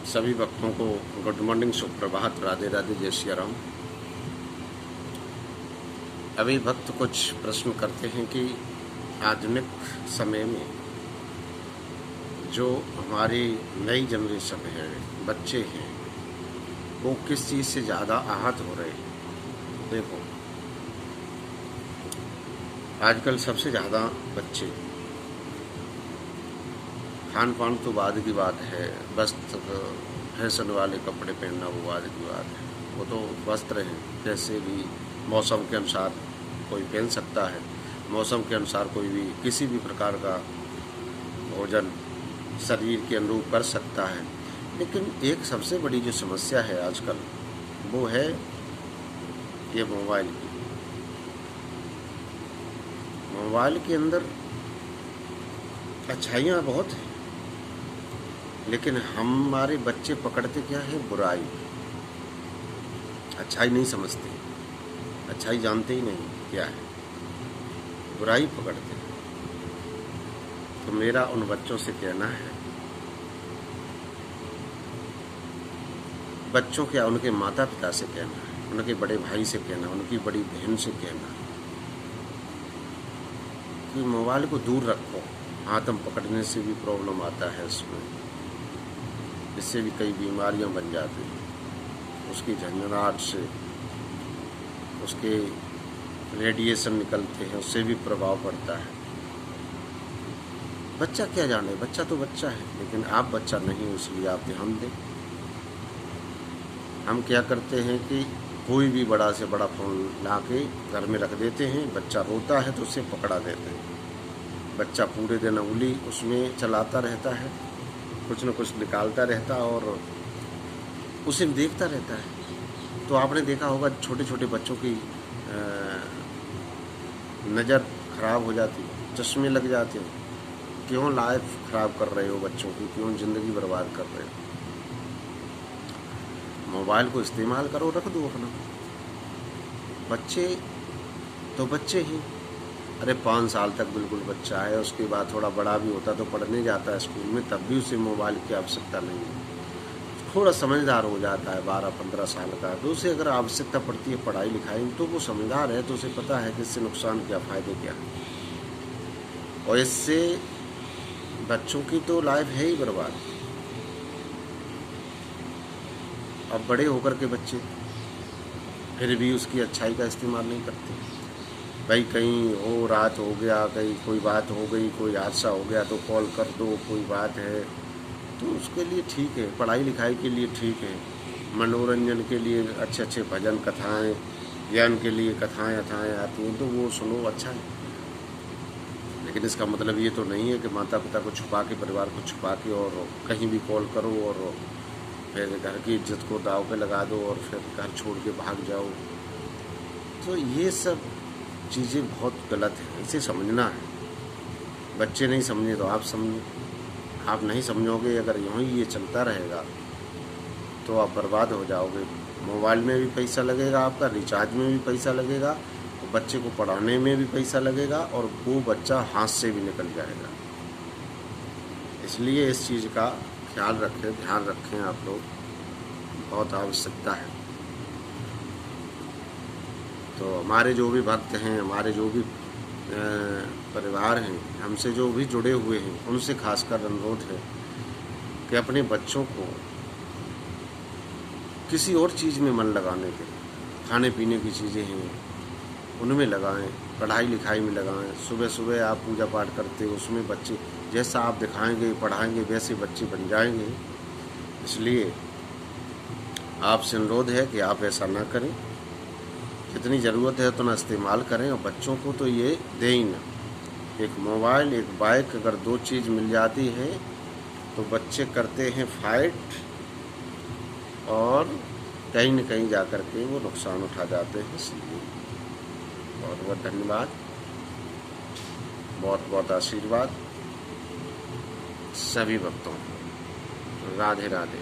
सभी भक्तों को गुड मॉर्निंग, सुप्रभात, राधे राधे, जय श्री राम। अभी भक्त कुछ प्रश्न करते हैं कि आधुनिक समय में जो हमारी नई जनरेशन है, बच्चे हैं, वो किस चीज़ से ज़्यादा आहत हो रहे हैं। देखो, आजकल सबसे ज़्यादा बच्चे, खान पान तो बाद की बात है, वस्त्र, फैशन वाले कपड़े पहनना वो बाद की बात है। वो तो वस्त्र हैं, जैसे भी मौसम के अनुसार कोई पहन सकता है, मौसम के अनुसार कोई भी किसी भी प्रकार का भोजन शरीर के अनुरूप कर सकता है। लेकिन एक सबसे बड़ी जो समस्या है आजकल, वो है ये मोबाइल की। मोबाइल के अंदर अच्छाइयाँ बहुत हैं, लेकिन हमारे बच्चे पकड़ते क्या है? बुराई। अच्छाई नहीं समझते, अच्छाई जानते ही नहीं क्या है, बुराई पकड़ते हैं। तो मेरा उन बच्चों से कहना है, बच्चों क्या, उनके माता पिता से कहना है, उनके बड़े भाई से कहना, उनकी बड़ी बहन से कहना कि मोबाइल को दूर रखो। हाथ में पकड़ने से भी प्रॉब्लम आता है इसमें, इससे भी कई बीमारियां बन जाती हैं। उसकी झंझनाहट से, उसके रेडिएशन निकलते हैं, उससे भी प्रभाव पड़ता है। बच्चा क्या जाने, बच्चा तो बच्चा है, लेकिन आप बच्चा नहीं हो, इसलिए आप ध्यान दें। हम क्या करते हैं कि कोई भी बड़ा से बड़ा फ़ोन ला के घर में रख देते हैं, बच्चा रोता है तो उसे पकड़ा देते हैं। बच्चा पूरे दिन उंगली उसमें चलाता रहता है, कुछ न कुछ निकालता रहता और उसे देखता रहता है। तो आपने देखा होगा छोटे छोटे बच्चों की नज़र खराब हो जाती है, चश्मे लग जाते हैं। क्यों लाइफ खराब कर रहे हो बच्चों की, क्यों ज़िंदगी बर्बाद कर रहे हो? मोबाइल को इस्तेमाल करो, रख दो अपना। बच्चे तो बच्चे ही, अरे 5 साल तक बिल्कुल बच्चा है, उसके बाद थोड़ा बड़ा भी होता तो पढ़ने जाता है स्कूल में, तब भी उसे मोबाइल की आवश्यकता नहीं है। थोड़ा समझदार हो जाता है 12-15 साल का, तो उसे अगर आवश्यकता पड़ती है पढ़ाई लिखाई में, तो वो समझदार है, तो उसे पता है कि इससे नुकसान क्या, फ़ायदे क्या है। और इससे बच्चों की तो लाइफ है ही बर्बाद। अब बड़े होकर के बच्चे फिर भी उसकी अच्छाई का इस्तेमाल नहीं करते। भाई कहीं हो, रात हो गया, कहीं कोई बात हो गई, कोई हादसा हो गया तो कॉल कर दो, कोई बात है तो उसके लिए ठीक है, पढ़ाई लिखाई के लिए ठीक है, मनोरंजन के लिए अच्छे अच्छे भजन कथाएं, ज्ञान के लिए कथाएं अथाएँ आती हैं तो वो सुनो, अच्छा है। लेकिन इसका मतलब ये तो नहीं है कि माता पिता को छुपा के, परिवार को छुपा के और कहीं भी कॉल करो और फिर घर की इज्जत को दाव पे लगा दो और फिर घर छोड़ के भाग जाओ। तो ये सब चीज़ें बहुत गलत है, इसे समझना है। बच्चे नहीं समझे तो आप समझो, आप नहीं समझोगे, अगर यूँ ही ये चलता रहेगा तो आप बर्बाद हो जाओगे। मोबाइल में भी पैसा लगेगा आपका, रिचार्ज में भी पैसा लगेगा, तो बच्चे को पढ़ाने में भी पैसा लगेगा और वो बच्चा हाथ से भी निकल जाएगा। इसलिए इस चीज़ का ख्याल रखें, ध्यान रखें आप लोग, बहुत आवश्यकता है। तो हमारे जो भी भक्त हैं, हमारे जो भी परिवार हैं, हमसे जो भी जुड़े हुए हैं, उनसे खासकर अनुरोध है कि अपने बच्चों को किसी और चीज़ में मन लगाने के, खाने पीने की चीज़ें हैं उनमें लगाएं, पढ़ाई लिखाई में लगाएं। सुबह सुबह आप पूजा पाठ करते हो, उसमें बच्चे जैसा आप दिखाएंगे, पढ़ाएंगे, वैसे बच्चे बन जाएंगे। इसलिए आपसे अनुरोध है कि आप ऐसा ना करें, जितनी ज़रूरत है उतना इस्तेमाल करें। और बच्चों को तो ये दें ही ना। एक मोबाइल, एक बाइक, अगर 2 चीज़ मिल जाती है तो बच्चे करते हैं फाइट और कहीं न कहीं जा कर के वो नुकसान उठा जाते हैं। इसलिए बहुत बहुत धन्यवाद, बहुत बहुत आशीर्वाद सभी भक्तों को। राधे राधे।